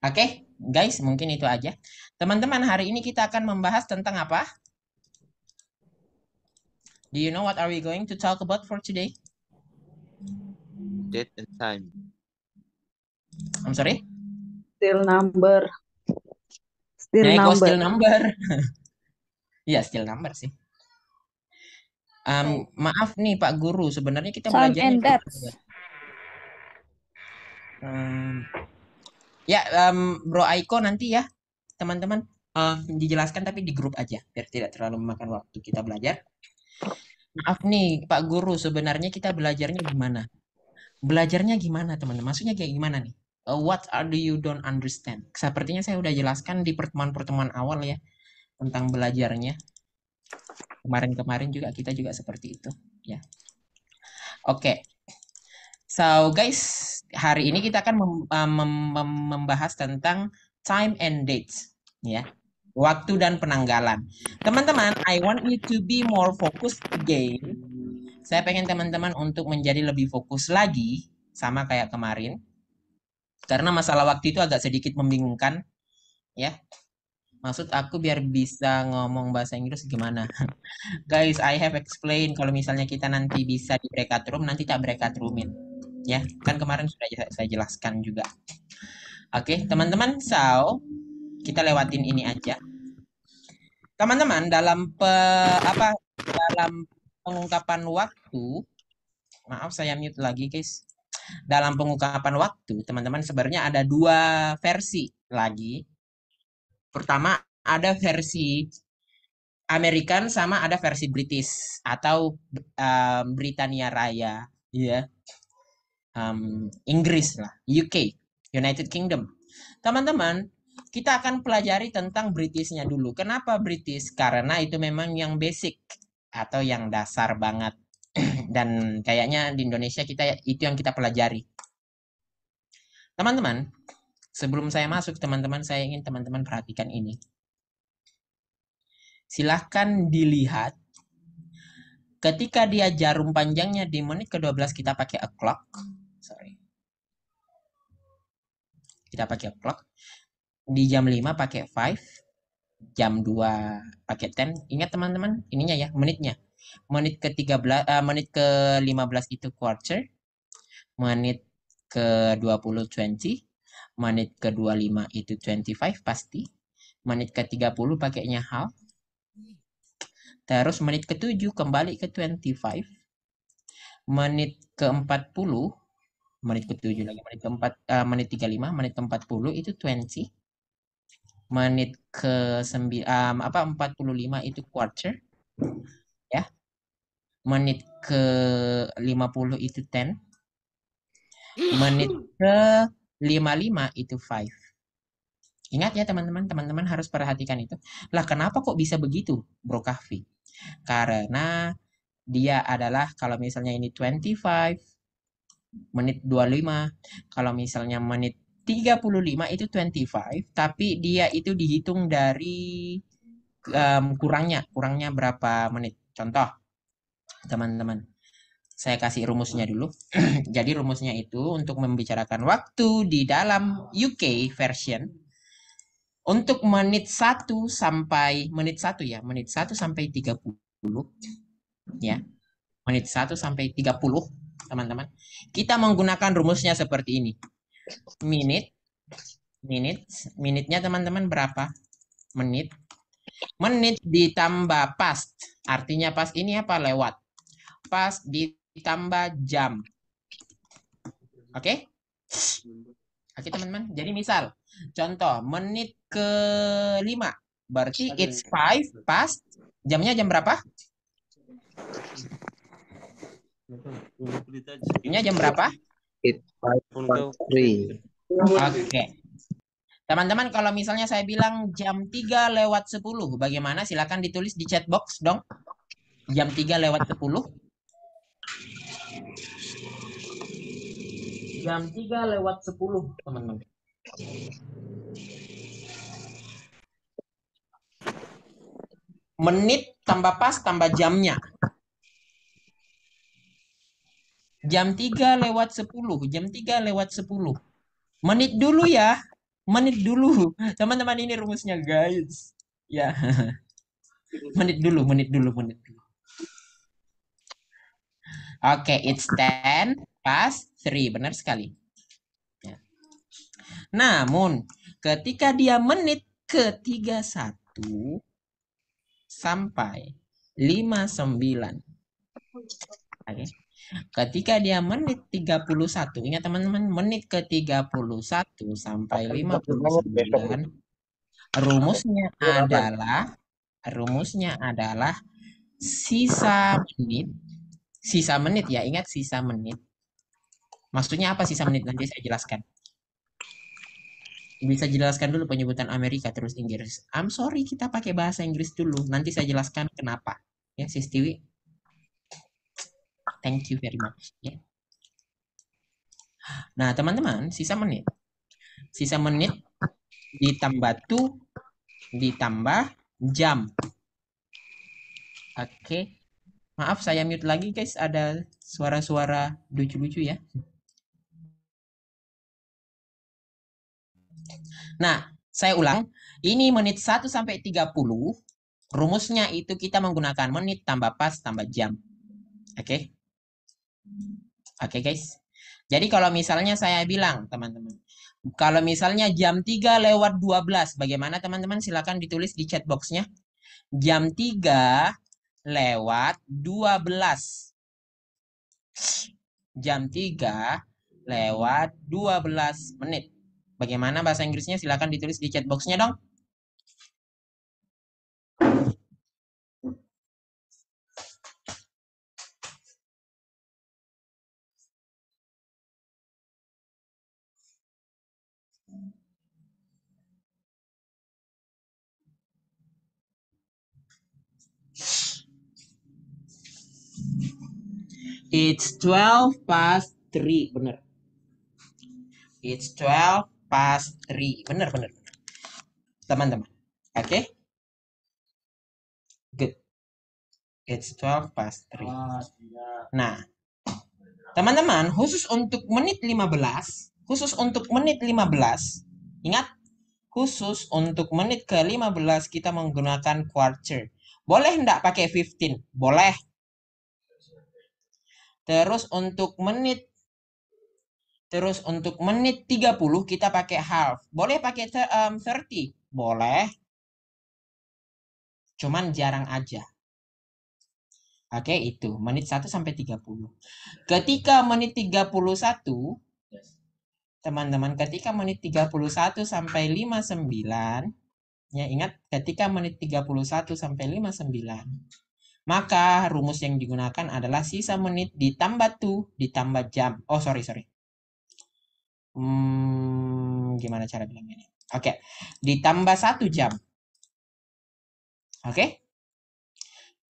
Oke, guys, mungkin itu aja. Teman-teman, hari ini kita akan membahas tentang apa? Do you know what are we going to talk about for today? Date and time. I'm sorry? Still number. Still Nego number. still number. Iya, still number sih. Maaf nih Pak Guru, sebenarnya kita Time belajarnya and gimana ya? dates. Ya, Bro Aiko nanti ya, teman-teman, dijelaskan tapi di grup aja, biar tidak terlalu memakan waktu kita belajar. Maaf nih Pak Guru, sebenarnya kita belajarnya gimana? Belajarnya gimana teman-teman? Maksudnya kayak gimana nih? What are the you don't understand? Sepertinya saya udah jelaskan di pertemuan-pertemuan awal ya tentang belajarnya. Kemarin-kemarin juga kita juga seperti itu ya. Oke. So guys, hari ini kita akan membahas tentang time and dates ya. Waktu dan penanggalan. Teman-teman, I want you to be more focused again. Saya pengen teman-teman untuk menjadi lebih fokus lagi sama kayak kemarin. Karena masalah waktu itu agak sedikit membingungkan ya. Maksud aku biar bisa ngomong bahasa Inggris gimana? Guys, I have explained kalau misalnya kita nanti bisa di breakout room, nanti tak breakout roomin. Ya, kan kemarin sudah saya jelaskan juga. Oke, teman-teman, so kita lewatin ini aja. Teman-teman, dalam pengungkapan waktu, maaf saya mute lagi, guys. Dalam pengungkapan waktu, teman-teman sebenarnya ada dua versi lagi. Pertama, ada versi American sama ada versi British atau Britania Raya, ya, Inggris lah, UK, United Kingdom. Teman-teman, kita akan pelajari tentang Britishnya dulu. Kenapa British? Karena itu memang yang basic atau yang dasar banget. Dan kayaknya di Indonesia kita itu yang kita pelajari. Teman-teman, sebelum saya masuk, teman-teman, saya ingin teman-teman perhatikan ini. Silahkan dilihat. Ketika dia jarum panjangnya di menit ke-12 kita pakai o'clock. Sorry. Kita pakai o'clock. Di jam 5 pakai 5. Jam 2 pakai 10. Ingat teman-teman, ininya ya, menitnya. Menit ke-13, menit ke-15 itu quarter. Menit ke-20 20. Menit ke-25 itu 25 pasti. Menit ke-30 pakainya half. Terus menit ke-7 kembali ke 25. Menit ke-40, menit ke-7 lagi, menit ke-4, menit 35, menit ke-40 itu 20. Menit ke-45 itu quarter. Ya. Menit ke-50 itu 10. Menit ke-55 itu 5. Ingat ya teman-teman, teman-teman harus perhatikan itu. Lah kenapa kok bisa begitu, Bro Kahfi? Karena dia adalah kalau misalnya ini 25, menit 25, kalau misalnya menit 35 itu 25, tapi dia itu dihitung dari kurangnya berapa menit. Contoh, teman-teman, saya kasih rumusnya dulu. Jadi rumusnya itu untuk membicarakan waktu di dalam UK version untuk menit 1 sampai menit 1 ya, menit 1 sampai 30 ya. Menit 1 sampai 30, teman-teman. Kita menggunakan rumusnya seperti ini. Minitnya teman-teman berapa? Menit. Menit ditambah past. Artinya past ini apa? Lewat. Past ditambah jam. Oke? Oke teman-teman. Jadi misal, contoh menit ke-5. Berarti it's 5 past. Jamnya jam berapa? Jamnya jam berapa? It's 5:03. Oke. Teman-teman, kalau misalnya saya bilang jam 3:10, bagaimana? Silakan ditulis di chat box dong. Jam 3:10. Jam 3:10, teman-teman. Menit tambah pas tambah jamnya. Jam 3:10. Jam 3:10. Menit dulu ya. Menit dulu. Teman-teman, ini rumusnya, guys. Ya, menit dulu, menit dulu, menit dulu. Oke, it's 10 past 3. Benar sekali. Ya. Namun, ketika dia menit ke 31 sampai 59. Oke. Ketika dia menit 31, ingat teman-teman, menit ke 31 sampai 59, rumusnya adalah sisa menit ya, ingat sisa menit. Maksudnya apa sisa menit? Nanti saya jelaskan. Bisa jelaskan dulu penyebutan Amerika terus Inggris. I'm sorry, kita pakai bahasa Inggris dulu. Nanti saya jelaskan kenapa. Ya, Sis Tiwi. Thank you very much. Ya. Nah, teman-teman, sisa menit. Sisa menit ditambah ditambah jam. Oke. Maaf, saya mute lagi, guys. Ada suara-suara lucu-lucu ya. Nah, saya ulang. Ini menit 1 sampai 30. Rumusnya itu kita menggunakan menit tambah pas tambah jam. Oke. Oke, guys. Jadi kalau misalnya saya bilang, teman-teman, kalau misalnya jam 3 lewat 12, bagaimana teman-teman? Silakan ditulis di chat box-nya. Jam 3 lewat 12. Jam 3 lewat 12 menit. Bagaimana bahasa Inggrisnya? Silakan ditulis di chat box-nya dong. It's 12 past 3. Bener. It's 12 past 3. Bener, bener. Teman-teman. Oke? Good. It's 12 past 3. Nah, teman-teman, khusus untuk menit 15, ingat, khusus untuk menit ke-15 kita menggunakan quarter. Boleh enggak pakai 15? Boleh. Terus untuk menit 30 kita pakai half. Boleh pakai 30? Boleh. Cuman jarang aja. Oke, itu menit 1 sampai 30. Ketika menit 31, teman-teman, ketika menit 31 sampai 59, ya ingat, ketika menit 31 sampai 59, maka rumus yang digunakan adalah sisa menit ditambah ditambah jam. Oh, sorry. Gimana cara bilangnya ini? Oke, ditambah 1 jam. Oke?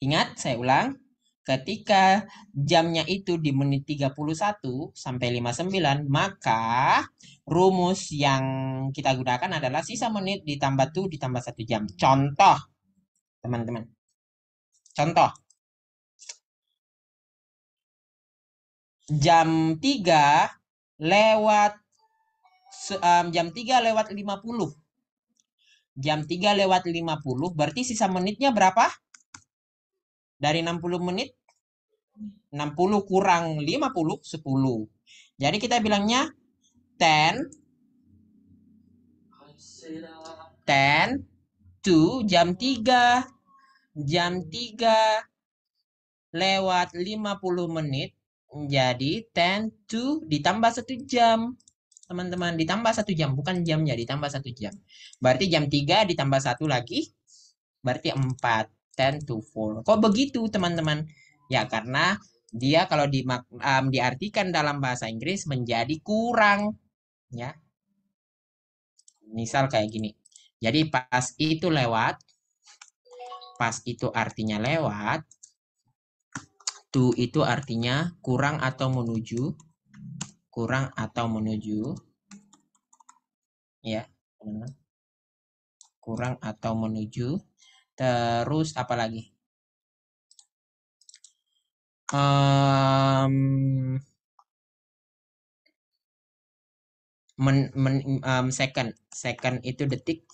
Ingat, saya ulang. Ketika jamnya itu di menit 31 sampai 59, maka rumus yang kita gunakan adalah sisa menit ditambah ditambah 1 jam. Contoh, teman-teman. Contoh. Jam 3 lewat 50. Jam 3 lewat 50 berarti sisa menitnya berapa? Dari 60 menit, 60 kurang 50, 10. Jadi kita bilangnya 10 to jam 3 lewat 50 menit. Jadi 10 to ditambah 1 jam. Teman-teman, ditambah 1 jam. Bukan jamnya, ditambah 1 jam. Berarti jam 3 ditambah 1 lagi. Berarti 4. 10 to 4. Kok begitu, teman-teman? Ya, karena dia kalau diartikan dalam bahasa Inggris menjadi kurang. Ya. Misal kayak gini. Jadi pas itu lewat. Pas itu artinya lewat. To itu artinya kurang atau menuju. Kurang atau menuju. Ya, teman-teman. Kurang atau menuju. Terus apa lagi? second. Second itu detik.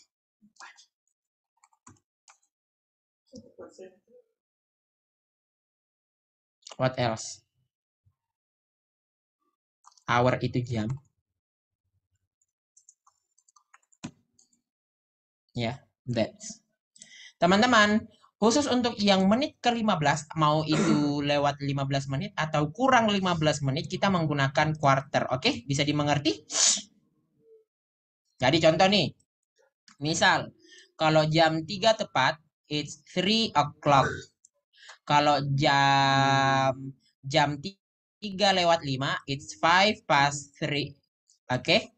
What else? Hour itu jam. Ya, that's. Teman-teman, khusus untuk yang menit ke-15, mau itu lewat 15 menit atau kurang 15 menit, kita menggunakan quarter. Oke, bisa dimengerti? Jadi contoh nih, misal, kalau jam 3 tepat, it's 3 o'clock. Kalau jam 3 lewat 5, it's 5 past 3. Oke?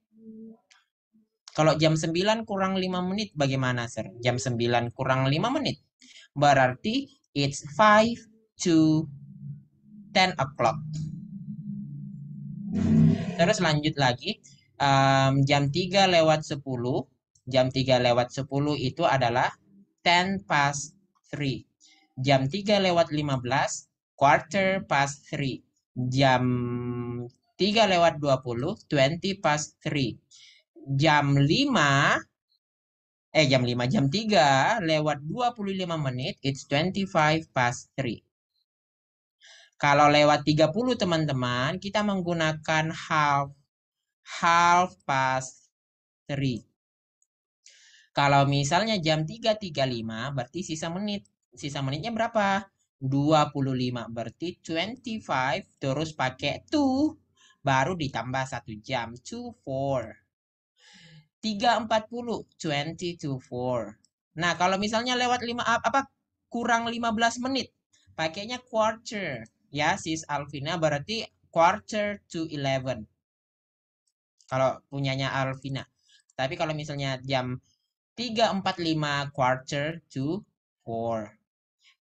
Kalau jam 9 kurang 5 menit, bagaimana, Sir? Jam 9 kurang 5 menit. Berarti it's 5 to 10 o'clock. Terus lanjut lagi. Jam 3 lewat 10. Jam 3 lewat 10 itu adalah 10 past 3. Jam 3 lewat 15, quarter past 3. Jam 3 lewat 20, 20 past 3. Jam 5, jam 3 lewat 25 menit, it's 25 past 3. Kalau lewat 30 teman-teman, kita menggunakan half past 3. Kalau misalnya jam 3.35, berarti sisa menit. Sisa menitnya berapa? 25. Berarti 25 terus pakai 2. Baru ditambah 1 jam. 2, 4. 3.40. 20 to 4. Nah, kalau misalnya lewat kurang 15 menit. Pakainya quarter. Ya, sis Alvina berarti quarter to 11. Kalau punyanya Alvina. Tapi kalau misalnya jam 3.45 quarter to 4.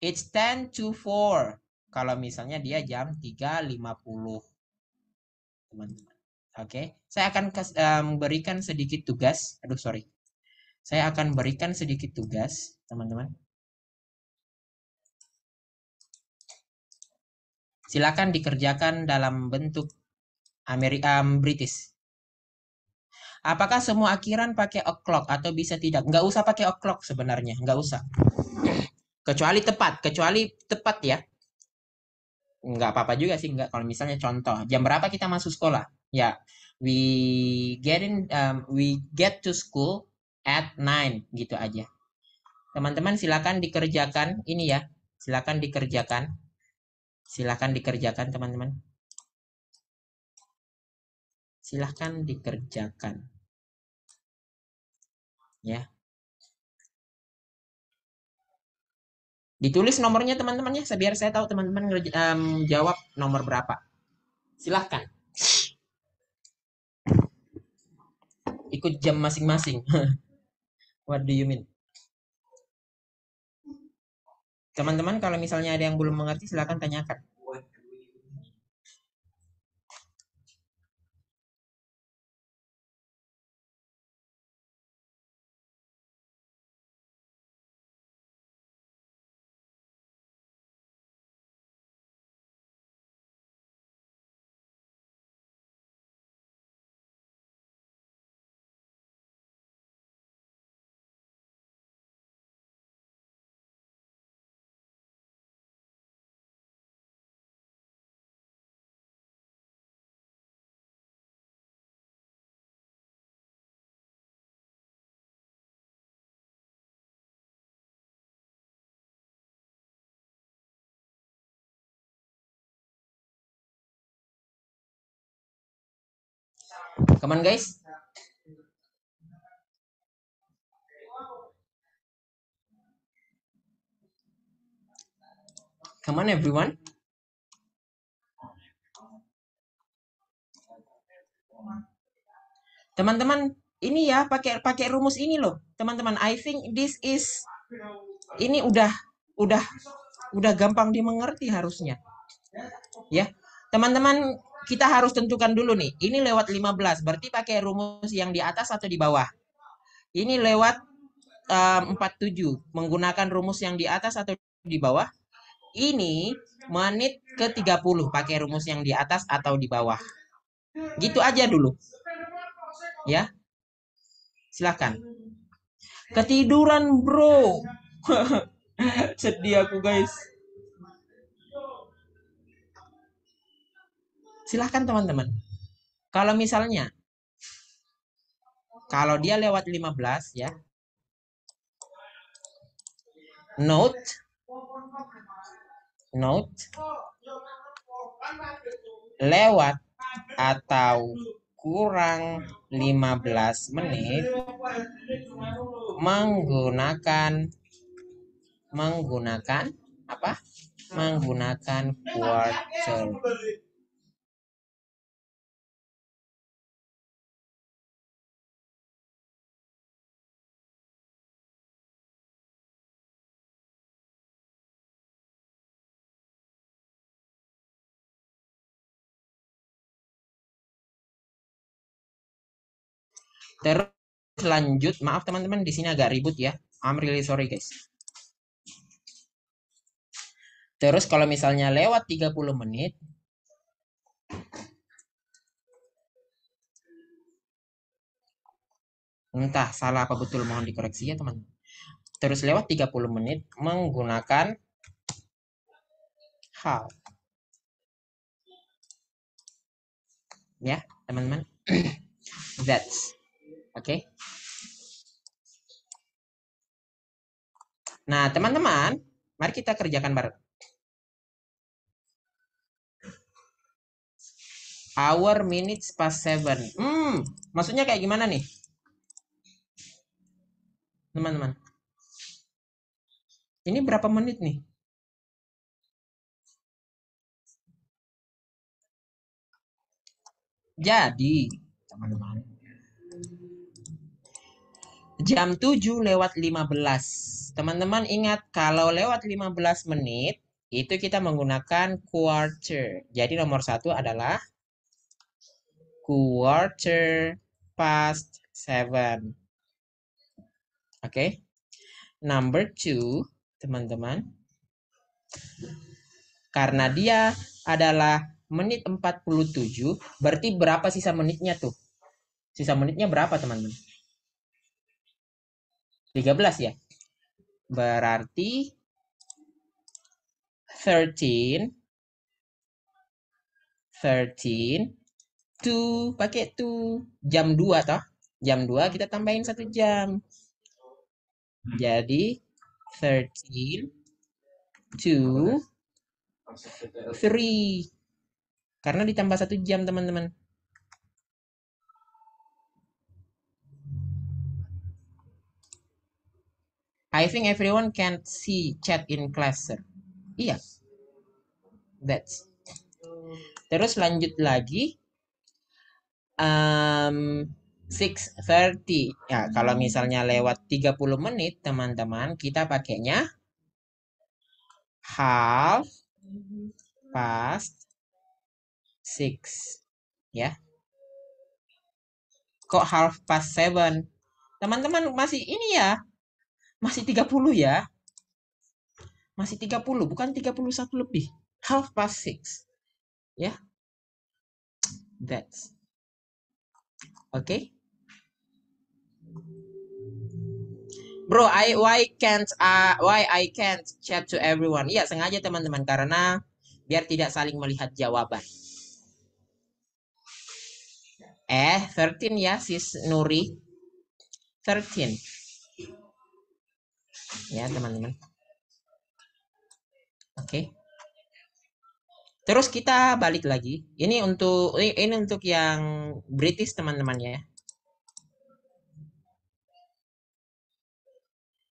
It's 10 to 4. Kalau misalnya dia jam 3.50. Teman-teman. Oke. Saya akan berikan sedikit tugas. Aduh, sorry. Saya akan berikan sedikit tugas, teman-teman. Silakan dikerjakan dalam bentuk British. Apakah semua akhiran pakai o'clock atau bisa tidak? Nggak usah pakai o'clock sebenarnya. Nggak usah. Kecuali tepat ya. Nggak apa-apa juga sih. Nggak. Kalau misalnya contoh, jam berapa kita masuk sekolah? Ya, we get to school at 9. Gitu aja. Teman-teman silakan dikerjakan. Ini ya. Silakan dikerjakan. Silakan dikerjakan, teman-teman. Silahkan dikerjakan. Ya. Ditulis nomornya teman-teman ya, biar saya tahu teman-teman jawab nomor berapa. Silahkan. Ikut jam masing-masing. What do you mean? Teman-teman kalau misalnya ada yang belum mengerti silahkan tanyakan. Come on guys. Come on everyone. Teman-teman, ini ya pakai rumus ini loh. Teman-teman, I think this is ini udah gampang dimengerti harusnya. Ya. Teman-teman, kita harus tentukan dulu nih. Ini lewat 15, berarti pakai rumus yang di atas atau di bawah? Ini lewat 47, menggunakan rumus yang di atas atau di bawah? Ini menit ke-30, pakai rumus yang di atas atau di bawah? Gitu aja dulu. Ya, silakan. Ketiduran, bro. Sedih aku, guys. Silahkan teman-teman. Kalau misalnya, kalau dia lewat 15 ya, note, lewat atau kurang 15 menit menggunakan apa? Menggunakan quarter. Terus lanjut, maaf teman-teman di sini agak ribut ya. I'm really sorry guys. Terus kalau misalnya lewat 30 menit, entah salah apa betul, mohon dikoreksi ya teman. Terus lewat 30 menit menggunakan half. Ya, teman-teman. That's oke. Nah, teman-teman, mari kita kerjakan bareng. Hour minutes past 7. Maksudnya kayak gimana nih? Teman-teman. Ini berapa menit nih? Jadi, teman-teman, jam 7 lewat 15. Teman-teman ingat, kalau lewat 15 menit, itu kita menggunakan quarter. Jadi nomor 1 adalah quarter past 7. Oke. Number 2, teman-teman. Karena dia adalah menit 47, berarti berapa sisa menitnya tuh? Sisa menitnya berapa, teman-teman? 13 ya? Berarti 13 2 pakai 2 jam 2 toh. Jam 2 kita tambahin 1 jam. Jadi 13 2 3. Karena ditambah 1 jam, teman-teman. I think everyone can see chat in class, sir. Iya. That's. Terus lanjut lagi. 6:30. Ya, kalau misalnya lewat 30 menit, teman-teman, kita pakainya half past 6. Ya. Kok half past 7? Teman-teman masih ini ya. Masih 30 ya. Masih 30, bukan 31 lebih. Half past 6. Ya. That's. Oke. Bro, why I can't chat to everyone? Iya, sengaja teman-teman karena biar tidak saling melihat jawaban. 13 ya, sis Nuri. 13. Ya, teman-teman. Oke. Terus kita balik lagi. Ini untuk yang British, teman-teman ya.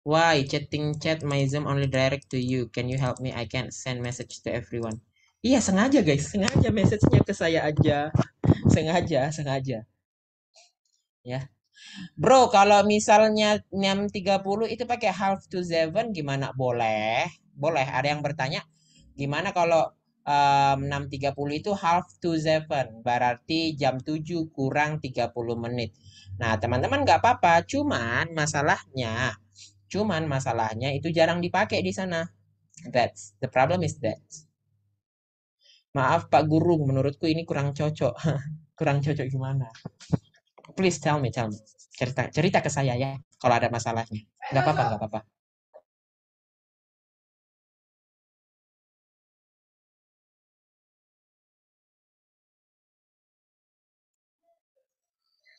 Why chat my Zoom only direct to you? Can you help me? I can't send message to everyone. Iya, sengaja guys. Sengaja message-nya ke saya aja. Sengaja. Ya. Bro, kalau misalnya 6:30 itu pakai half to 7 gimana? Boleh. Boleh. Ada yang bertanya, gimana kalau 6:30 itu half to 7? Berarti jam 7 kurang 30 menit. Nah, teman-teman nggak apa-apa. Cuman masalahnya itu jarang dipakai di sana. That's the problem is that. Maaf Pak Guru, menurutku ini kurang cocok. Kurang cocok gimana? Please tell me. Cerita ke saya ya, kalau ada masalahnya. Nggak apa-apa, nggak apa-apa.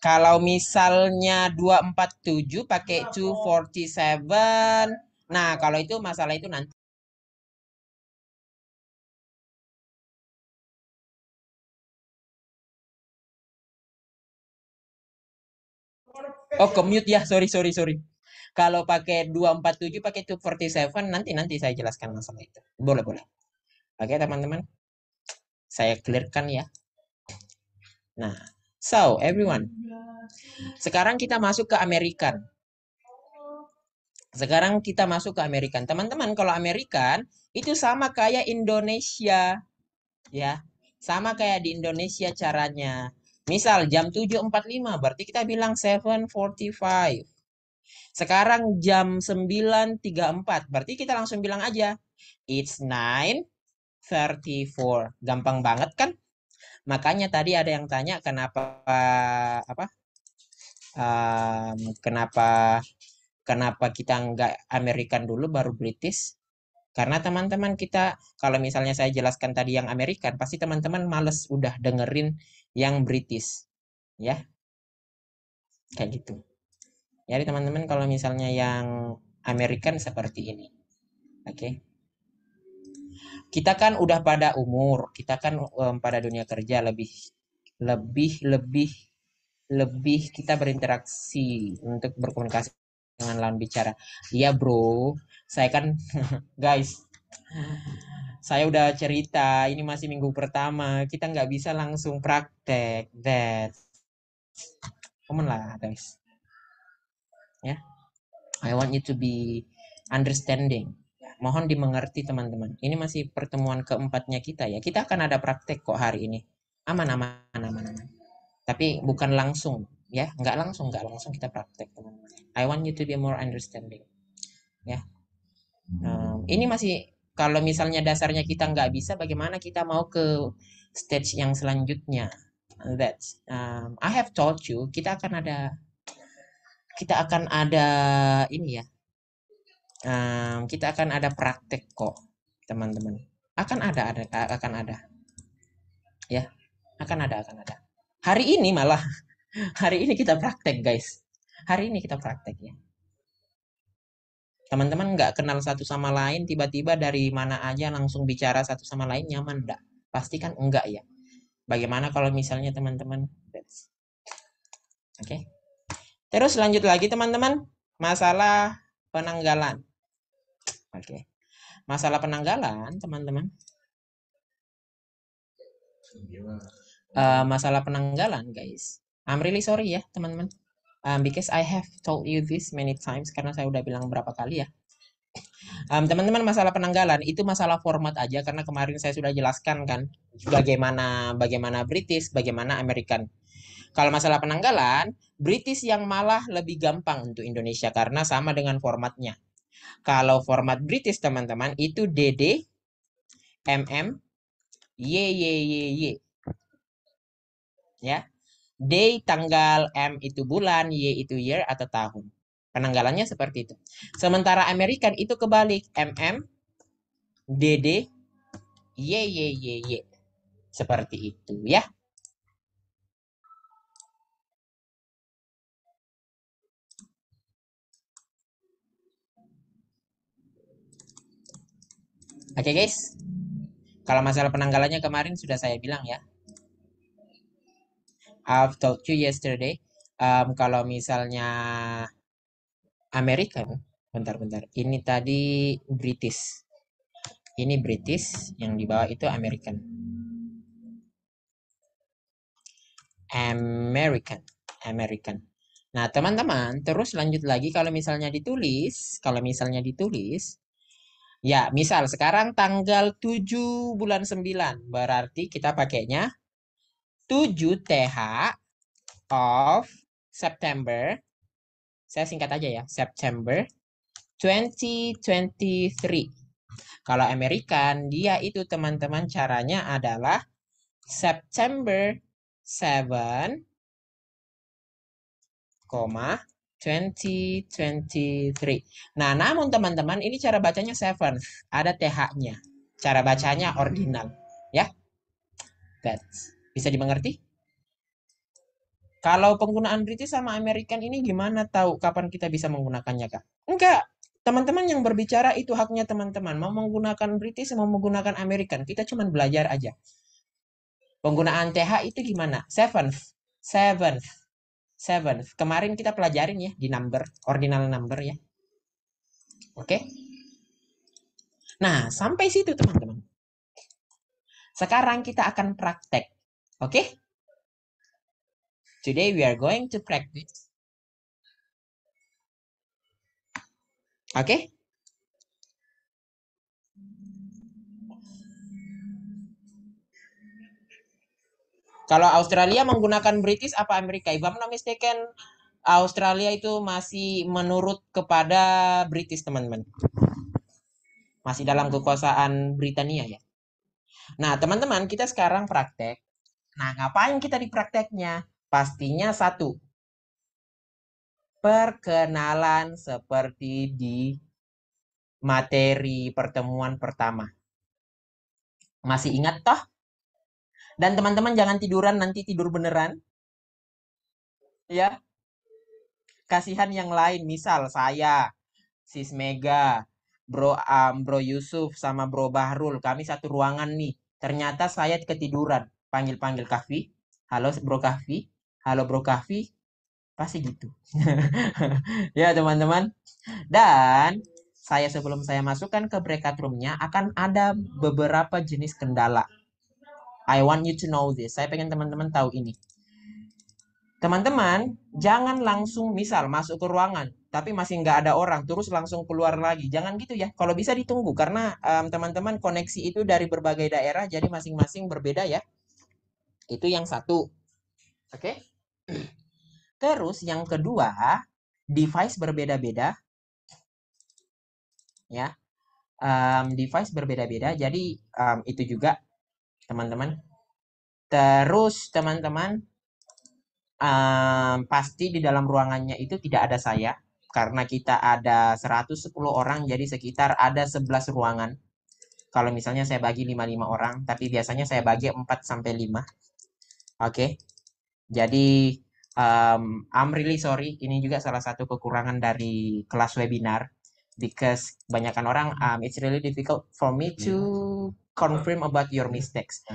Kalau misalnya 247 pakai 247. Nah, kalau itu masalah itu nanti. Oh, commute ya. Sorry. Kalau pakai 247 pakai 247 nanti saya jelaskan masalah itu. Boleh. Oke, teman-teman. Saya clearkan ya. Nah, so everyone. Sekarang kita masuk ke American. Teman-teman, kalau American itu sama kayak Indonesia, ya. Sama kayak di Indonesia caranya. Misal jam 7.45 berarti kita bilang 7:45. Sekarang jam 9.34 berarti kita langsung bilang aja it's 9:34. Gampang banget kan? Makanya tadi ada yang tanya kenapa apa? Kenapa kita nggak American dulu baru British? Karena teman-teman kita, kalau misalnya saya jelaskan tadi yang American, pasti teman-teman males udah dengerin yang British. Ya, kayak gitu. Jadi teman-teman kalau misalnya yang American seperti ini. Oke. Kita kan udah pada umur, kita kan pada dunia kerja lebih kita berinteraksi untuk berkomunikasi dengan lawan bicara. Iya, Bro. Saya kan guys, saya udah cerita, ini masih minggu pertama, kita nggak bisa langsung praktek. Common lah, guys. Ya, I want you to be understanding. Mohon dimengerti, teman-teman. Ini masih pertemuan keempatnya kita ya. Kita akan ada praktek kok hari ini. Aman. Tapi bukan langsung, ya. Nggak langsung kita praktek, teman-teman. I want you to be more understanding. Ya. Ini masih, kalau misalnya dasarnya kita nggak bisa, bagaimana kita mau ke stage yang selanjutnya? I have told you kita akan ada ini ya. Kita akan ada praktek kok, teman-teman. Akan ada, ya. Akan ada. Hari ini malah, hari ini kita praktek, guys. Hari ini kita praktek ya. Teman-teman nggak kenal satu sama lain, tiba-tiba dari mana aja langsung bicara satu sama lain, nyaman enggak? Pasti kan enggak ya. Bagaimana kalau misalnya teman-teman? Oke. Terus lanjut lagi teman-teman, masalah penanggalan. Oke. Masalah penanggalan, teman-teman. Masalah penanggalan, guys. I'm really sorry ya, teman-teman. Because I have told you this many times, karena saya udah bilang berapa kali ya. Teman-teman, masalah penanggalan itu masalah format aja, karena kemarin saya sudah jelaskan kan bagaimana British, bagaimana American. Kalau masalah penanggalan, British yang malah lebih gampang untuk Indonesia karena sama dengan formatnya. Kalau format British teman-teman itu DD, MM, Y. Ya. Day tanggal, M itu bulan, Y itu year atau tahun. Penanggalannya seperti itu. Sementara American itu kebalik, MM, DD, Y. Seperti itu ya. Oke guys. Kalau masalah penanggalannya kemarin sudah saya bilang ya. I've told you yesterday. Kalau misalnya American, bentar. Ini tadi British. Ini British, yang di bawah itu American. American. Nah, teman-teman, terus lanjut lagi kalau misalnya ditulis, ya, misal sekarang tanggal 7 bulan 9, berarti kita pakainya 7 TH of September. Saya singkat aja ya, September 2023. Kalau American, dia itu teman-teman caranya adalah September 7 2023. Nah, namun teman-teman, ini cara bacanya 7th. Ada TH-nya. Cara bacanya ordinal. Ya, bisa dimengerti? Kalau penggunaan British sama American ini gimana tahu kapan kita bisa menggunakannya, Kak? Enggak. Teman-teman yang berbicara itu haknya teman-teman. Mau menggunakan British, mau menggunakan American. Kita cuma belajar aja. Penggunaan TH itu gimana? 7th. 7th. 7th. Kemarin kita pelajarin ya di number, ordinal number ya. Oke. Nah, sampai situ teman-teman. Sekarang kita akan praktek. Oke? Today we are going to practice. Oke? Kalau Australia menggunakan British apa Amerika? If I'm not mistaken, Australia itu masih menurut kepada British, teman-teman. Masih dalam kekuasaan Britania ya. Nah, teman-teman, kita sekarang praktek. Nah, ngapain kita di prakteknya? Pastinya satu. Perkenalan seperti di materi pertemuan pertama. Masih ingat toh? Dan teman-teman jangan tiduran, nanti tidur beneran. Ya, kasihan yang lain. Misal saya, Sis Mega, Bro Yusuf sama Bro Bahrul, kami satu ruangan nih. Ternyata saya ketiduran. Panggil-panggil Kahfi. Halo Bro Kahfi. Halo Bro Kahfi. Pasti gitu. Ya teman-teman. Dan saya sebelum saya masukkan ke breakout room-nya akan ada beberapa jenis kendala. I want you to know this. Saya pengen teman-teman tahu ini. Teman-teman, jangan langsung misal masuk ke ruangan, tapi masih nggak ada orang, terus langsung keluar lagi. Jangan gitu ya. Kalau bisa ditunggu, karena teman-teman koneksi itu dari berbagai daerah, jadi masing-masing berbeda ya. Itu yang satu. Oke? Terus yang kedua, device berbeda-beda. Ya. Device berbeda-beda, jadi itu juga teman-teman. Terus teman-teman, pasti di dalam ruangannya itu tidak ada saya. Karena kita ada 110 orang, jadi sekitar ada 11 ruangan. Kalau misalnya saya bagi 55 orang, tapi biasanya saya bagi 4-5. Oke. Jadi, I'm really sorry. Ini juga salah satu kekurangan dari kelas webinar. Because kebanyakan orang, it's really difficult for me to confirm about your mistakes.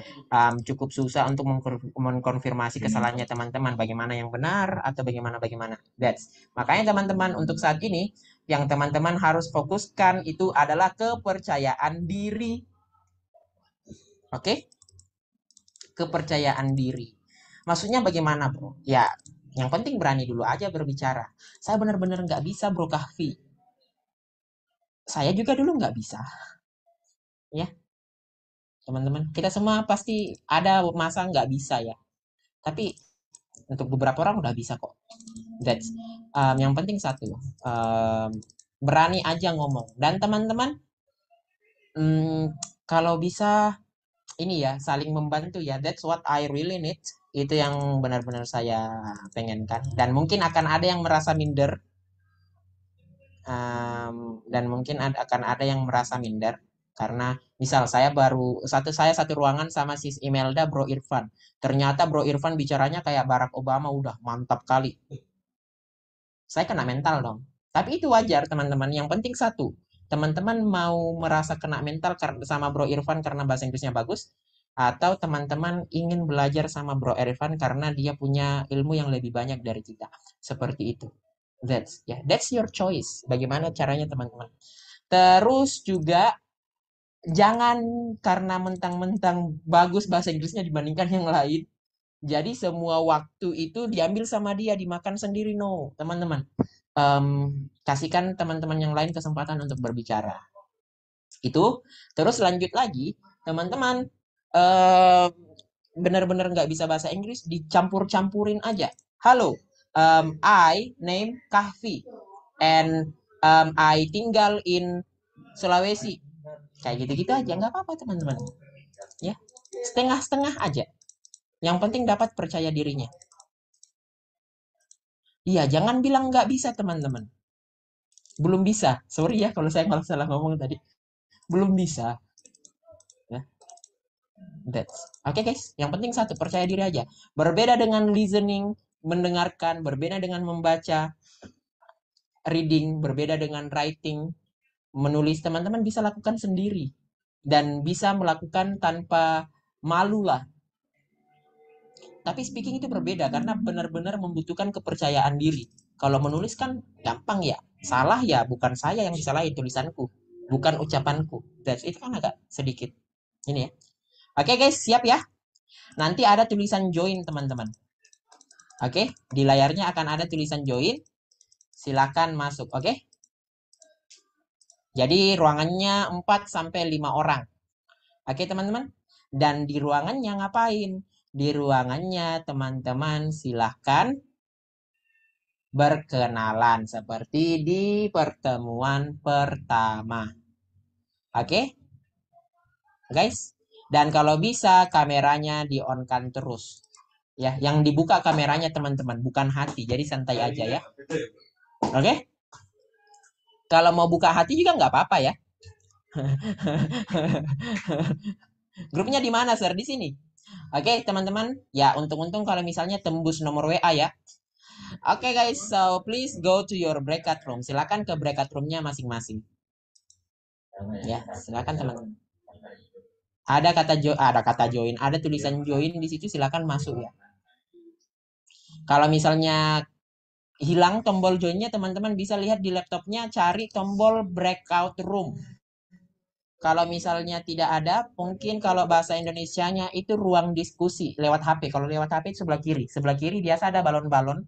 Cukup susah untuk mengkonfirmasi kesalahannya teman-teman, bagaimana yang benar atau bagaimana. Makanya teman-teman untuk saat ini yang teman-teman harus fokuskan itu adalah kepercayaan diri. Oke? Kepercayaan diri. Maksudnya bagaimana, Bro? Ya, yang penting berani dulu aja berbicara. Saya benar-benar nggak bisa, Bro Kahfi. Saya juga dulu nggak bisa. Ya, teman-teman, kita semua pasti ada masa nggak bisa ya. Tapi untuk beberapa orang udah bisa kok. That's yang penting satu, berani aja ngomong. Dan teman-teman, kalau bisa ini ya saling membantu ya. That's what I really need. Itu yang benar-benar saya pengenkan. Dan mungkin akan ada yang merasa minder. Dan mungkin akan ada yang merasa minder. Karena misal saya satu ruangan sama sis Imelda, Bro Irfan. Ternyata Bro Irfan bicaranya kayak Barack Obama, udah mantap kali. Saya kena mental dong. Tapi itu wajar teman-teman. Yang penting satu, teman-teman mau merasa kena mental sama Bro Irfan karena bahasa Inggrisnya bagus, atau teman-teman ingin belajar sama Bro Irfan karena dia punya ilmu yang lebih banyak dari kita. Seperti itu. That's your choice. Bagaimana caranya teman-teman. Terus juga jangan karena mentang-mentang bagus bahasa Inggrisnya dibandingkan yang lain. Jadi semua waktu itu diambil sama dia, dimakan sendiri. No, teman-teman. Kasihkan teman-teman yang lain kesempatan untuk berbicara. Itu. Terus lanjut lagi, teman-teman benar-benar nggak bisa bahasa Inggris, dicampur-campurin aja. Halo, I name Kahfi and I tinggal in Sulawesi. Kayak gitu-gitu aja, nggak apa-apa teman-teman. Ya, setengah-setengah aja. Yang penting dapat percaya dirinya. Iya, jangan bilang nggak bisa, teman-teman. Belum bisa. Sorry ya kalau saya malah salah ngomong tadi. Belum bisa. Ya, that's. Oke, guys. Yang penting satu, percaya diri aja. Berbeda dengan listening, mendengarkan, berbeda dengan membaca, reading, berbeda dengan writing, menulis, teman-teman bisa lakukan sendiri. Dan bisa melakukan tanpa malu lah. Tapi speaking itu berbeda karena benar-benar membutuhkan kepercayaan diri. Kalau menulis kan gampang ya. Salah ya bukan saya yang disalahin, tulisanku, bukan ucapanku. That's itu kan agak sedikit. Ini ya. Oke guys, siap ya. Nanti ada tulisan join teman-teman. Oke, di layarnya akan ada tulisan join. Silakan masuk, oke? Jadi ruangannya 4 sampai 5 orang. Oke, teman-teman. Dan di ruangannya ngapain? Di ruangannya teman-teman silahkan berkenalan seperti di pertemuan pertama. Oke, guys. Dan kalau bisa kameranya di-on-kan terus. Ya, yang dibuka kameranya teman-teman, bukan hati. Jadi santai aja ya. Oke? Kalau mau buka hati juga nggak apa-apa ya. Grupnya di mana, Sir? Di sini. Oke, teman-teman. Ya, untung-untung kalau misalnya tembus nomor WA ya. Oke, guys. So, please go to your breakout room. Silakan ke breakout roomnya masing-masing. Ya, silakan teman-teman. Ada kata join, ada tulisan join di situ, silakan masuk ya. Kalau misalnya hilang tombol joinnya, teman-teman bisa lihat di laptopnya, cari tombol breakout room. Kalau misalnya tidak ada, mungkin kalau bahasa Indonesianya itu ruang diskusi lewat HP. Kalau lewat HP itu sebelah kiri. Sebelah kiri biasa ada balon-balon.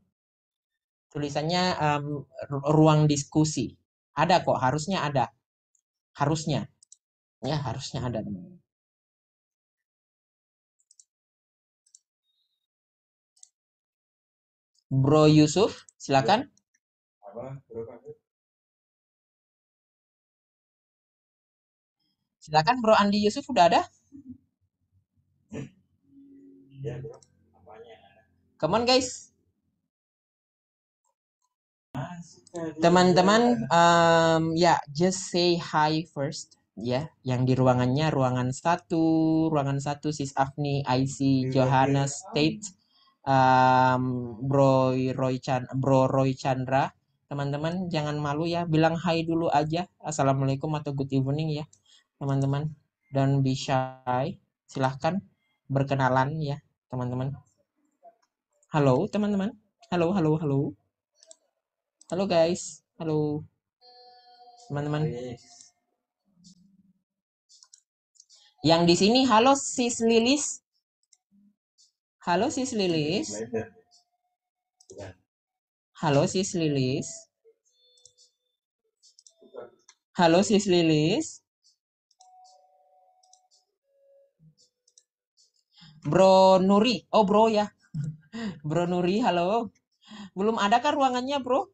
Tulisannya ruang diskusi. Ada kok, harusnya ada. Harusnya. Ya, harusnya ada. Bro Yusuf, silakan. Silakan Bro Andi Yusuf udah ada? Come on guys. Teman-teman, ya just say hi first. Ya, yang di ruangannya ruangan satu Sis Afni, IC, Johannes, Tate, Bro Roy Chandra. Teman-teman jangan malu ya, bilang hai dulu aja. Assalamualaikum atau good evening ya, teman-teman. Don't be shy. Silahkan berkenalan ya, teman-teman. Halo, teman-teman. Halo, halo, halo. Halo guys. Halo, teman-teman. Yang di sini, halo Sis Lilis. Halo Sis Lilis. Halo Sis Lilis. Halo Sis Lilis. Bro Nuri. Oh, Bro ya. Bro Nuri, halo. Belum ada kan ruangannya, Bro?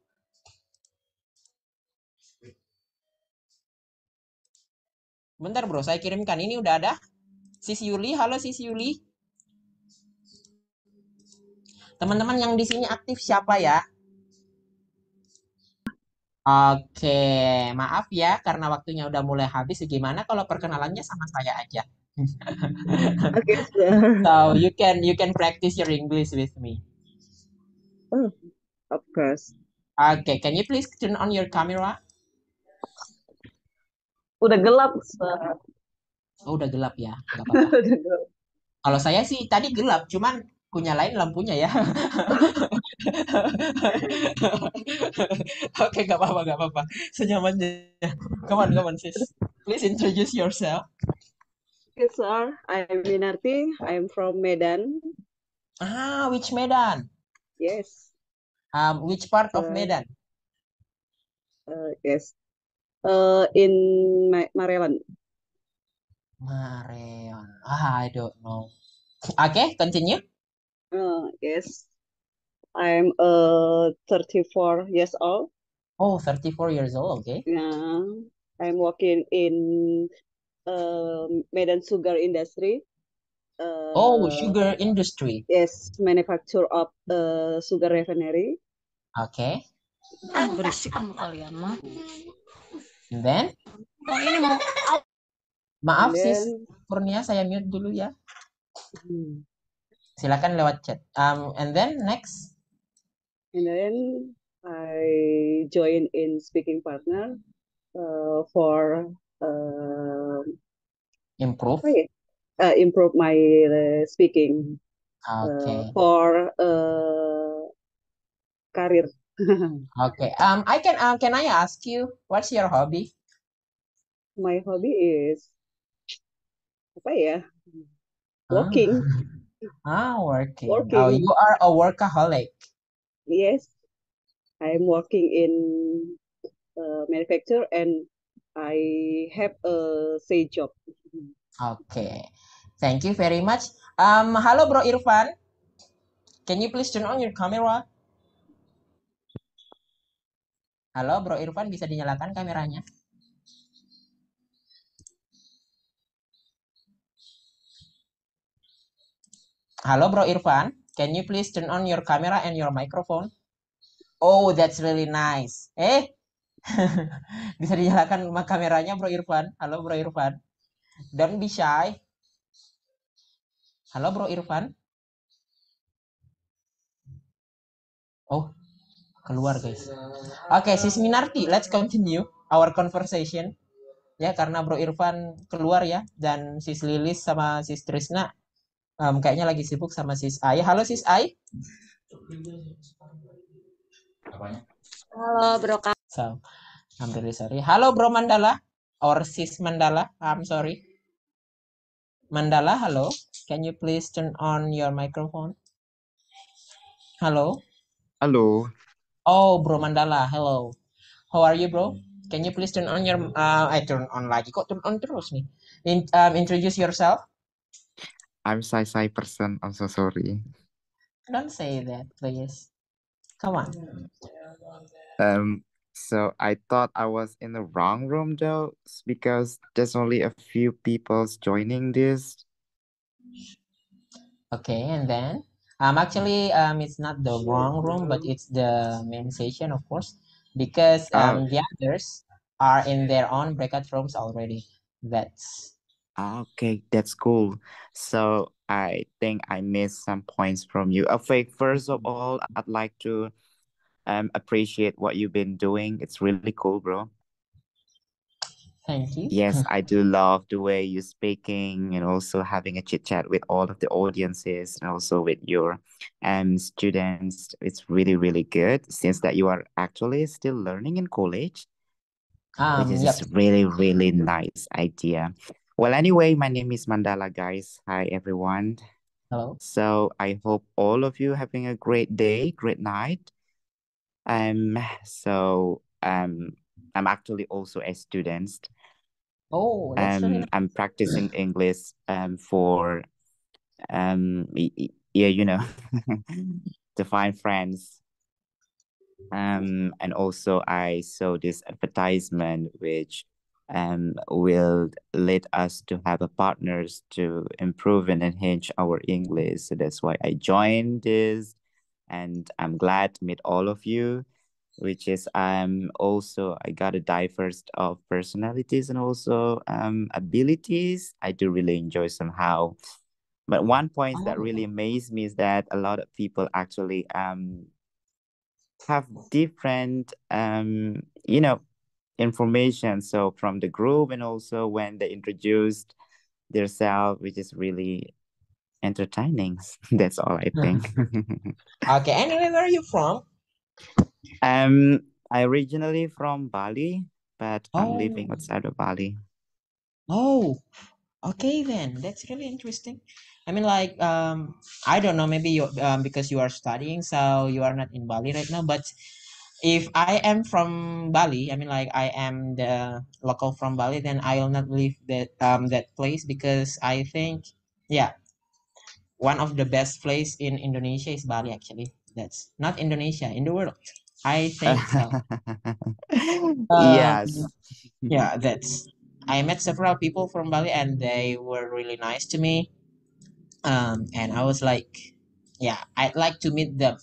Bentar, Bro, saya kirimkan. Ini udah ada. Sis Yuli, halo Sis Yuli. Teman-teman yang di sini aktif siapa ya? Oke, maaf ya karena waktunya udah mulai habis. Gimana kalau perkenalannya sama saya aja? Oke, sir. So you can practice your English with me. Oh, of course. Okay, can you please turn on your camera? Udah gelap, sir. Oh, udah gelap ya, nggak apa-apa. Udah gelap. Kalau saya sih tadi gelap, cuman punya lain lampunya ya. Oke, nggak apa-apa, nggak apa-apa. Senyamannya. Come on, sis. Please introduce yourself. Okay, sir. I'm Minarti. I'm from Medan. Ah, which Medan? Yes. Which part of Uh, Medan? yes. In Maryland. Mareon. I don't know. Okay, continue. Yes. I'm 34 years old. Oh, 34 years old. Okay. Yeah. I'm working in Medan sugar industry. Oh, Uh, sugar industry. yes, manufacture of sugar refinery. Oke. Berisik sama kalian mah. And then, Oh, ini mau maaf And sis then, Kurnia, saya mute dulu ya. hmm, Silakan lewat chat. And then next, and then I join in speaking partner for improve. apa ya? Improve my speaking Oke. for karir. Oke. Can I ask you what's your hobby? My hobby is apa ya? Huh? Walking. Working. Oh, Working. you are a workaholic. Yes, I'm working in manufacture and I have a say job. Oke. Thank you very much. Halo Bro Irfan. Can you please turn on your camera? Halo Bro Irfan, bisa dinyalakan kameranya? Halo Bro Irfan, can you please turn on your camera and your microphone? Oh, that's really nice. Bisa dinyalakan kameranya Bro Irfan. Halo Bro Irfan. Don't be shy. Halo Bro Irfan. Oh, keluar guys. Oke, Sis Minarti, let's continue our conversation. Ya, karena Bro Irfan keluar ya, dan Sis Lilis sama Sis Trisna kayaknya lagi sibuk sama Sis Ai. Halo Sis Ai. halo Bro Kak. So, I'm really sorry. Halo Bro Mandala or Sis Mandala. I'm sorry. Mandala, hello. Can you please turn on your microphone? Hello. Halo, Oh, Bro Mandala, hello. How are you, bro? Can you please turn on your turn on lagi kok turn on terus nih. Introduce yourself. I'm Sai person. I'm so sorry. Don't say that, please. Come on. So I thought I was in the wrong room though, because there's only a few people joining this. Okay, and then actually it's not the wrong room, but it's the main session, of course, because Oh, the others are in their own breakout rooms already. That's okay, that's cool. So I think I missed some points from you. Okay, first of all, I'd like to appreciate what you've been doing. It's really cool, bro. thank you. Yes, I do love the way you're speaking and also having a chit chat with all of the audiences and also with your students. It's really, really good since that you are actually still learning in college, which is Yep. just really, really nice idea. Well, anyway, my name is Mandala, guys. Hi, everyone. Hello. So I hope all of you having a great day, great night. So I'm actually also a student. Oh, that's really nice. I'm practicing English for yeah, you know, to find friends. And also I saw this advertisement which will lead us to have a partners to improve and enhance our English. So that's why I joined this, and I'm glad to meet all of you, which is also I got a diverse of personalities and also abilities. I do really enjoy somehow. But one point that really amazed me is that a lot of people actually have different information. So from the group and also when they introduced themselves, which is really entertaining. That's all I think. Okay, anyway, where are you from? I originally from Bali, but I'm living Oh, outside of Bali. oh, okay then. That's really interesting. I mean, like, I don't know, maybe you because you are studying, so you are not in Bali right now. But if I am from Bali, I mean, like, I am the local from Bali, then I will not leave that place because I think, yeah, one of the best place in Indonesia is Bali. Actually, that's not Indonesia in the world. I think so. Yes. Yeah, that's. I met several people from Bali, and they were really nice to me. And I was like, yeah, I'd like to meet them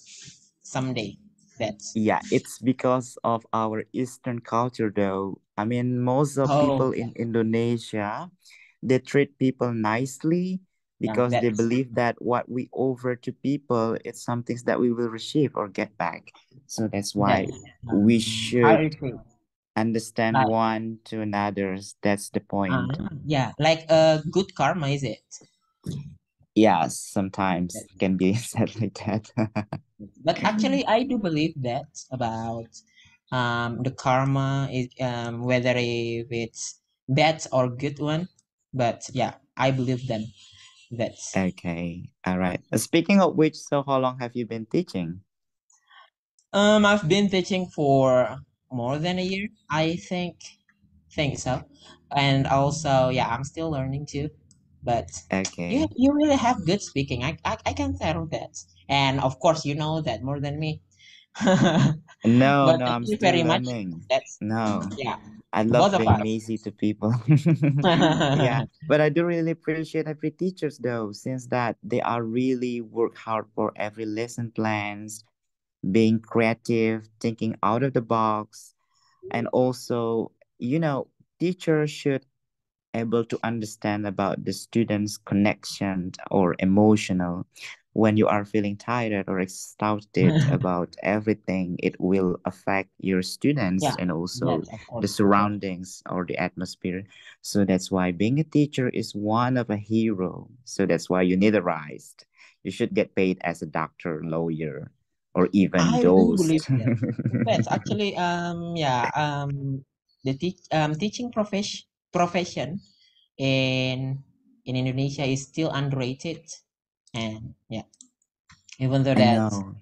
someday. That's Yeah, it's because of our Eastern culture, though. I mean, most of people in Indonesia, they treat people nicely yeah, because they that's believe that what we offer to people, it's something that we will receive or get back. So that's why we how should it is. understand Like one to another's. That's the point. yeah, like a good karma, is it? Yeah, sometimes That- can be said like that. But actually, I do believe that about the karma is whether if it's bad or good one. But yeah, I believe them. That's Okay, all right. Speaking of which, so how long have you been teaching? I've been teaching for more than a year, I think so. And also, yeah, I'm still learning too. But Okay. you really have good speaking. I can tell that. And of course, you know that more than me. No, But no, thank I'm you still very much. learning. That's No, yeah, I love both of being us. easy to people. Yeah, but I do really appreciate every teachers though, since that they are really work hard for every lesson plans, being creative, thinking out of the box, and also, teachers should able to understand about the student's connection or emotional. When you are feeling tired or exhausted about everything, it will affect your students Yeah, and also that's of the course. surroundings or the atmosphere. So that's why being a teacher is one of a hero. So that's why you need a rise. You should get paid as a doctor, lawyer, or even I do those. believe that. That's actually yeah the teaching profession in Indonesia is still underrated, and yeah, even though I that know,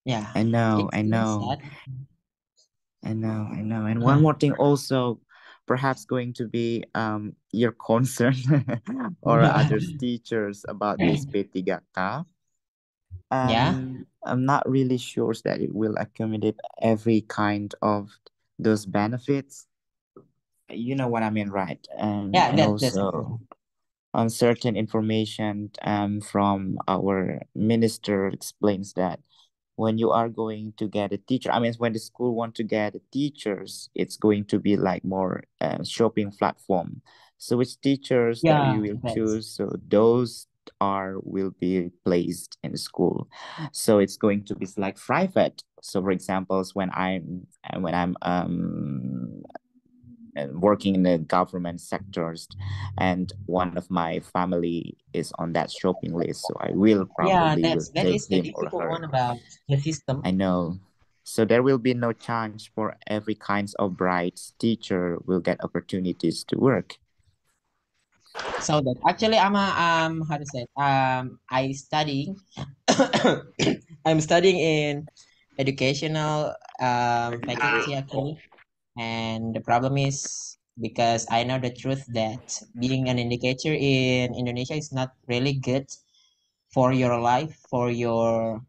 yeah, I know, it's I still know. sad. I know, I know. And one more thing also perhaps going to be your concern or others teachers about this P3K. Yeah, I'm not really sure that it will accommodate every kind of those benefits. You know what I mean, right? yeah, And that's also uncertain information from our minister explains that when you are going to get a teacher, I mean when the school want to get teachers, it's going to be like more shopping platform. So which teachers that we yeah, will that's choose, so those are will be placed in the school. So it's going to be like private. So for examples when I'm working in the government sectors, and one of my family is on that shopping list, so I will yeah, probably will that take is the him or difficult one her. about the system. I know. So there will be no chance for every kinds of bright teacher will get opportunities to work. So that actually I'm a how to say it? I studying I'm studying in educational faculty actually. And the problem is because I know the truth that being an indicator in Indonesia is not really good for your life, for your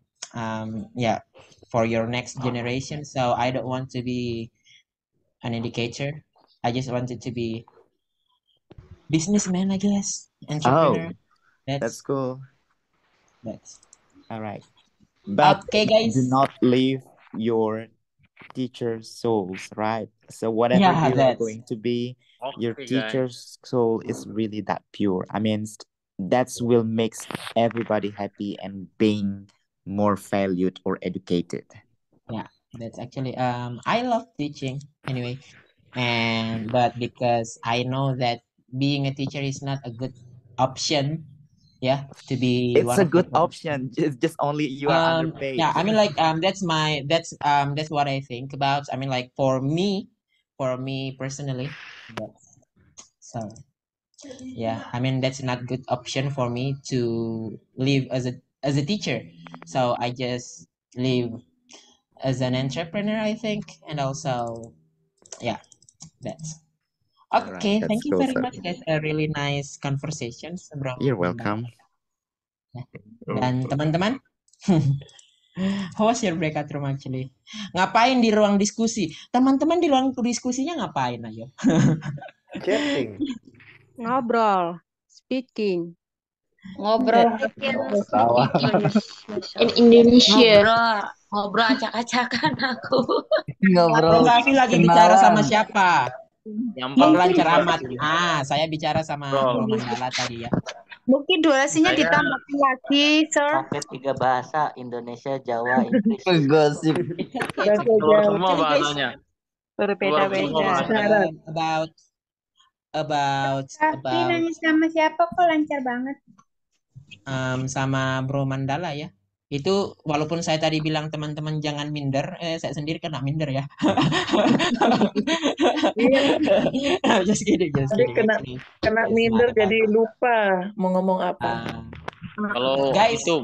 yeah, for your next generation. So I don't want to be an indicator. I just wanted to be businessman, I guess, entrepreneur. Oh, that's That's cool. that's All right. But okay, do guys. not leave your teacher's souls, right? So whatever Yeah, you are that's going to be, your Okay, guys. teacher's soul is really that pure. I mean, that's will makes everybody happy and being more valued or educated. yeah, that's actually I love teaching anyway. And but because I know that being a teacher is not a good option, yeah, to be It's one a of the good option. Just only you are yeah, underpaid. I mean like that's what I think about. I mean like for me personally. That's, so yeah, I mean that's not good option for me to live as a teacher. So I just live as an entrepreneur, I think, and also yeah, that's All right, okay. that's Thank you cool, very sir. much, guys. A really nice conversations, bro. You're welcome. Dan teman-teman, how was your breakout room actually? Ngapain di ruang diskusi? Teman-teman di ruang diskusinya ngapain ayo? Chatting. Ngobrol, speaking. Ngobrol Tawa. In Indonesia. ngobrol acak-acakan aku. Ngobrol Bro Raffi lagi bicara sama kenalan. siapa? Nyampang Lancar juga amat. sih. Saya bicara sama Bro. Bro Mandala tadi ya. Mungkin durasinya Saya- ditambahkan lagi, sir. Pakai 3 bahasa, Indonesia, Jawa, Inggris. Gosip. Keluar semua Actually, guys, bahasanya. Berbeda-beda. about Raffi nanya sama siapa kok lancar banget. sama Bro Mandala ya. Itu walaupun saya tadi bilang teman-teman jangan minder, saya sendiri kena minder ya. Just kidding, just Tadi kidding. Actually, kena it's minder not about jadi lupa mau ngomong apa. Kalau Guys. itu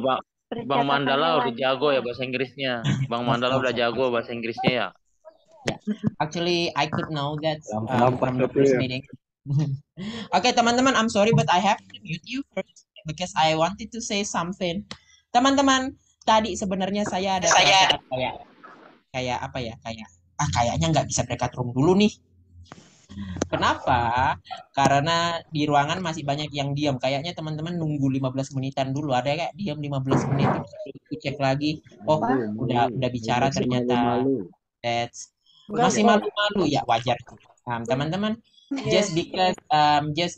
Bang Mandala udah jago ya bahasa Inggrisnya. Bang Mandala udah jago bahasa Inggrisnya ya. Actually, I could know that Lampu from the itu first ya. meeting. Oke, teman-teman, I'm sorry but I have to mute you first because I wanted to say something. Teman-teman, tadi sebenarnya saya ada perasaan kayak apa ya? Kayaknya nggak bisa breakout room dulu nih. Kenapa? Karena di ruangan masih banyak yang diam. Kayaknya teman-teman nunggu 15 menitan dulu. Ada kayak diam 15 menit terus cek lagi. Oh, udah bicara ternyata. That's masih malu-malu ya, wajar. Teman-teman, just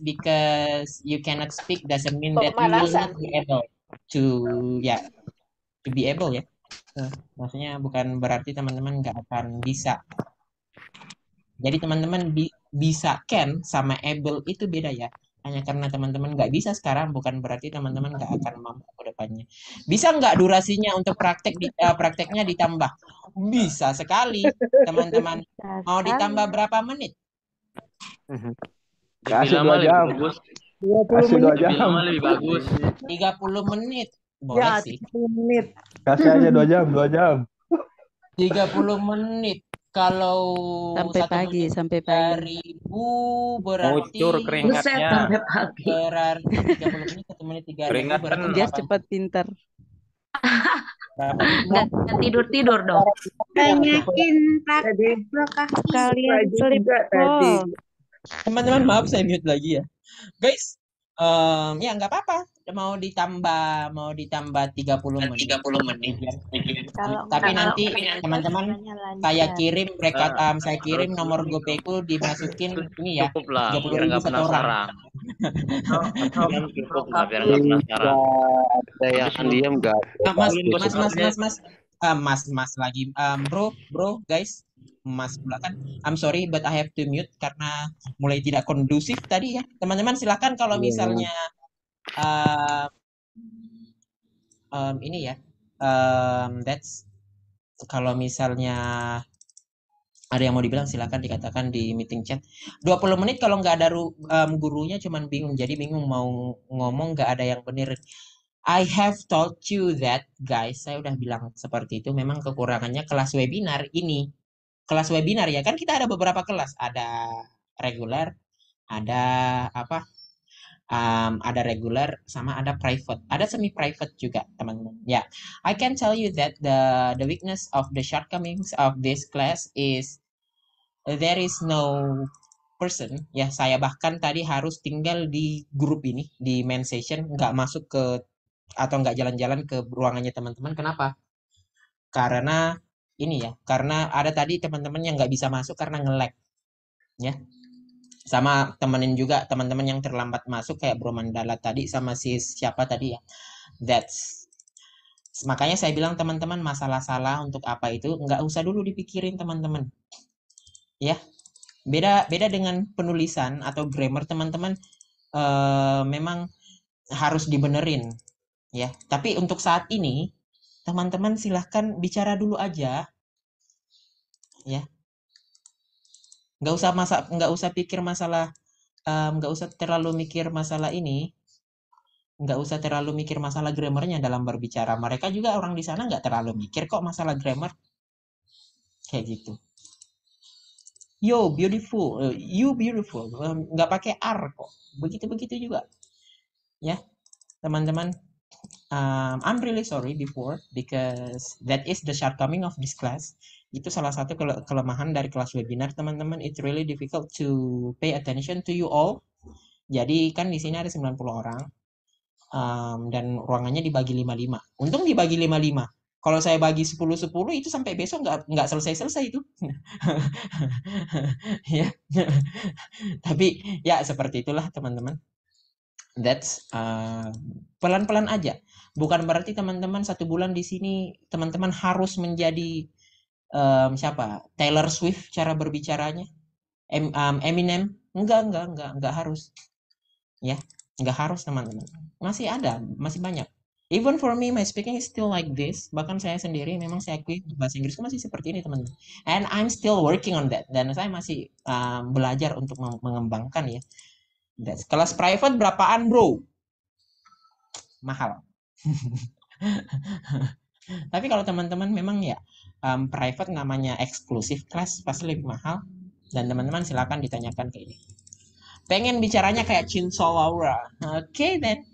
because you cannot speak doesn't mean that you will not be able to be able ya. Maksudnya bukan berarti teman-teman nggak akan bisa. Jadi teman-teman bisa can sama able itu beda ya. Hanya karena teman-teman nggak bisa sekarang bukan berarti teman-teman nggak akan mampu ke depannya. Bisa nggak durasinya untuk prakteknya ditambah? Bisa sekali, teman-teman. Mau ditambah berapa menit? Kasih Lebih lama 2 lebih jam. bagus. 20 Kasih 2 menit. Lebih jam. lama lebih bagus. 30 menit. Boleh Ya, sih. 30 menit. Kasih aja 2 jam, 2 jam. 30 menit. Kalau Sampai 1 pagi, menit sampai pagi. 3.000 berarti Ngucur keringatnya. Sampai pagi. berarti 30 menit 1 menit 3.000 Keringat berarti kan Biar 8. cepat pintar. Berapa? Nggak tidur dong. Banyakin Jadi praktek Bro Raffi. kalian Kalian sleep juga tadi. Teman-teman maaf saya mute lagi ya. Guys, ya nggak apa-apa. Mau ditambah 30 menit. Tapi nanti teman-teman saya kirim saya kirim nomor GoPayku dimasukin ini ya. Cukup lah, 30.000 biar nggak satu orang. penasaran. Cukup lah, biar nggak penasaran. Ada yang diam enggak? Mas lagi. Bro, guys. Mas pula kan. I'm sorry but I have to mute karena mulai tidak kondusif tadi ya. Teman-teman silakan kalau misalnya ini ya. That's kalau misalnya ada yang mau dibilang silakan dikatakan di meeting chat. 20 menit kalau nggak ada gurunya cuman bingung. Jadi bingung mau ngomong nggak ada yang bener. I have told you that guys, saya udah bilang seperti itu. Memang kekurangannya kelas webinar ini. Kelas webinar ya kan kita ada beberapa kelas. Ada reguler, ada apa? Ada regular sama ada private, ada semi private juga teman-teman. Ya, I can tell you that the weakness of the shortcomings of this class is there is no person. Ya, saya bahkan tadi harus tinggal di grup ini di main session, nggak masuk ke atau nggak jalan-jalan ke ruangannya teman-teman. Kenapa? Karena ini ya, karena ada tadi teman-teman yang nggak bisa masuk karena nge-lag. Ya. Sama temenin juga teman-teman yang terlambat masuk kayak Bro Mandala tadi sama siapa tadi ya. That's makanya saya bilang teman-teman masalah salah untuk apa itu nggak usah dulu dipikirin teman-teman. Ya. Beda dengan penulisan atau grammar teman-teman memang harus dibenerin ya. Tapi untuk saat ini teman-teman silahkan bicara dulu aja. Ya. Nggak usah pikir masalah, nggak usah terlalu mikir masalah ini, nggak usah terlalu mikir masalah grammarnya dalam berbicara. Mereka juga orang di sana nggak terlalu mikir kok masalah grammar kayak gitu. Yo beautiful, you beautiful, nggak pakai R kok, begitu juga ya teman-teman. I'm really sorry before because that is the shortcoming of this class. Itu salah satu kelemahan dari kelas webinar teman-teman. It's really difficult to pay attention to you all. Jadi kan di sini ada 90 orang. dan ruangannya dibagi 5-5. Untung dibagi 5-5. Kalau saya bagi 10-10 itu sampai besok nggak selesai-selesai itu. Ya. Tapi ya seperti itulah teman-teman. That's pelan-pelan aja. Bukan berarti teman-teman 1 bulan di sini teman-teman harus menjadi siapa? Taylor Swift cara berbicaranya. Eminem. Enggak harus. Ya, enggak harus teman-teman. Masih ada, masih banyak. Even for me, my speaking is still like this. Bahkan saya sendiri memang saya akui bahasa Inggrisku masih seperti ini teman-teman. And I'm still working on that. Dan saya masih belajar untuk mengembangkan ya. That's kelas private berapaan bro? Mahal. Tapi kalau teman-teman memang ya private namanya eksklusif kelas pasti lebih mahal. Dan teman-teman silakan ditanyakan ke ini. Pengen bicaranya kayak Cinta Laura. Oke, then.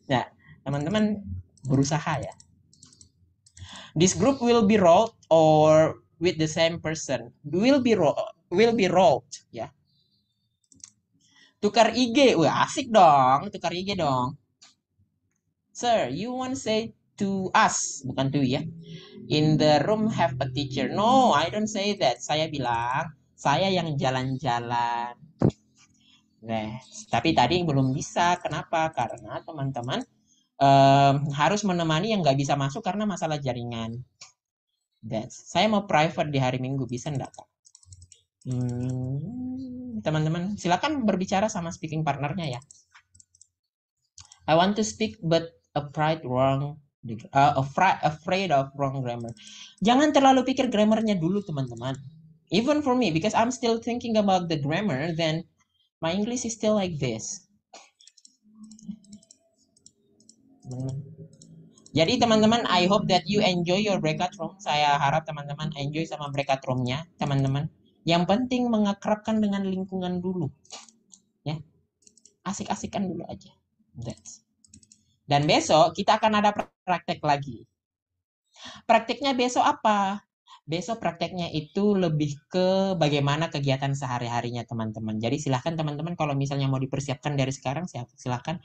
Nah, teman-teman berusaha ya. This group will be rolled or with the same person. Will be rolled ya. Tukar IG. Wah, asik dong. Tukar IG dong. Sir, you want say to us, bukan to ya. In the room have a teacher. No, I don't say that. Saya bilang, saya yang jalan-jalan. Nah, tapi tadi belum bisa. Kenapa? Karena teman-teman harus menemani yang nggak bisa masuk karena masalah jaringan. Saya mau private di hari Minggu, bisa enggak, Kak? Teman-teman, silakan berbicara sama speaking partnernya ya. I want to speak but afraid of wrong grammar. Jangan terlalu pikir grammarnya dulu, teman-teman. Even for me, because I'm still thinking about the grammar, then my English is still like this. Jadi teman-teman, I hope that you enjoy your breakout room. Saya harap teman-teman enjoy sama breakout roomnya, teman-teman. Yang penting mengakrabkan dengan lingkungan dulu. Ya. Asik-asikan dulu aja. Dan besok kita akan ada praktek lagi. Prakteknya besok apa? Besok prakteknya itu lebih ke bagaimana kegiatan sehari-harinya teman-teman. Jadi silahkan teman-teman kalau misalnya mau dipersiapkan dari sekarang, silahkan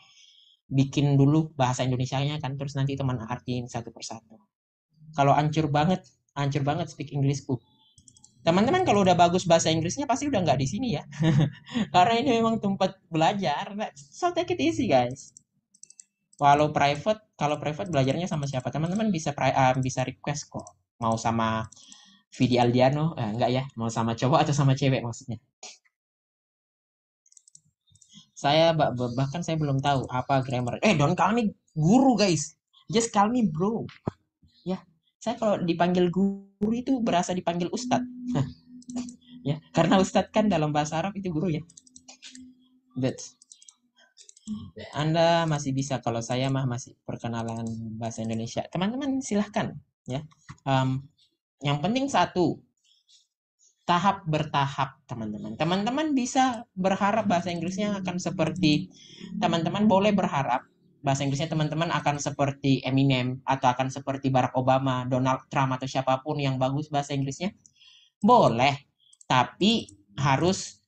bikin dulu bahasa Indonesianya kan, terus nanti teman artiin satu persatu. Kalau hancur banget speak Englishku. Teman-teman kalau udah bagus bahasa Inggrisnya pasti udah nggak di sini ya. Karena ini memang tempat belajar. So take it easy guys. Kalau private belajarnya sama siapa? Teman-teman bisa request kok. Mau sama Vidi Aldiano, enggak ya? Mau sama cowok atau sama cewek maksudnya? Saya bahkan saya belum tahu apa grammar. Don't call me guru guys. Just call me bro. Ya, saya kalau dipanggil guru itu berasa dipanggil ustadz. Ya, karena ustadz kan dalam bahasa Arab itu guru ya. But Anda masih bisa, kalau saya mah masih perkenalan bahasa Indonesia. Teman-teman silahkan ya. Yang penting satu, tahap bertahap teman-teman. Teman-teman bisa berharap bahasa Inggrisnya akan seperti, teman-teman boleh berharap bahasa Inggrisnya teman-teman akan seperti Eminem atau akan seperti Barack Obama, Donald Trump atau siapapun yang bagus bahasa Inggrisnya. Boleh, tapi harus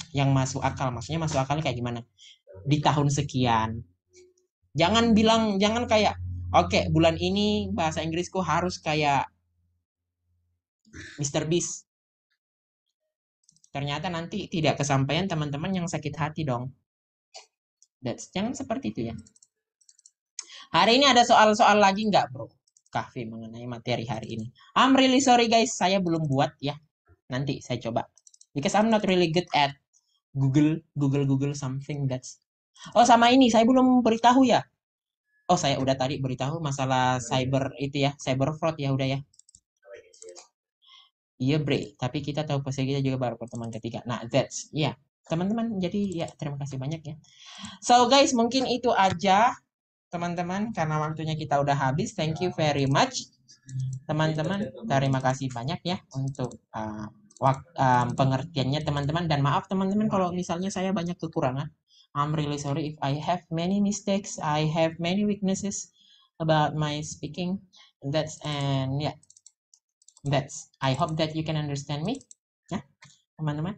yang masuk akal. Maksudnya masuk akal kayak gimana? Di tahun sekian. Jangan kayak oke, bulan ini bahasa Inggrisku harus kayak Mr. Beast. Ternyata nanti tidak kesampaian teman-teman yang sakit hati dong. Jangan seperti itu ya. Hari ini ada soal-soal lagi nggak bro? Kahfi mengenai materi hari ini. I'm really sorry guys, saya belum buat ya. Nanti saya coba. Because I'm not really good at Google something that's. Oh sama ini, saya belum beritahu ya. Oh saya udah tadi beritahu masalah cyber itu ya, cyber fraud ya udah ya. Iya bre, tapi kita tahu posisi kita juga baru pertemuan ketiga. Nah that's, ya teman-teman. Jadi ya terima kasih banyak ya. So guys, mungkin itu aja teman-teman, karena waktunya kita udah habis. Thank you very much teman-teman. Terima kasih banyak ya untuk pengertiannya teman-teman. Dan maaf teman-teman kalau misalnya saya banyak kekurangan. I'm really sorry if I have many mistakes, I have many weaknesses about my speaking. I hope that you can understand me. Ya, teman-teman.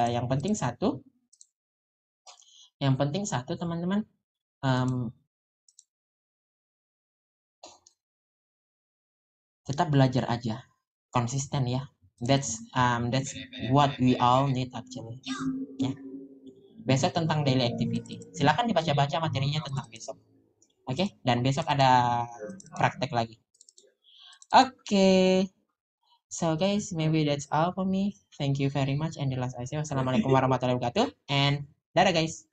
Yang penting satu, Yang penting satu teman-teman, tetap belajar aja, konsisten ya. That's what we all need actually. Ya. Besok tentang daily activity. Silakan dibaca-baca materinya tentang besok. Oke, dan besok ada praktek lagi. Oke. So guys, maybe that's all for me. Thank you very much and the last I say wassalamualaikum warahmatullahi wabarakatuh and dadah guys.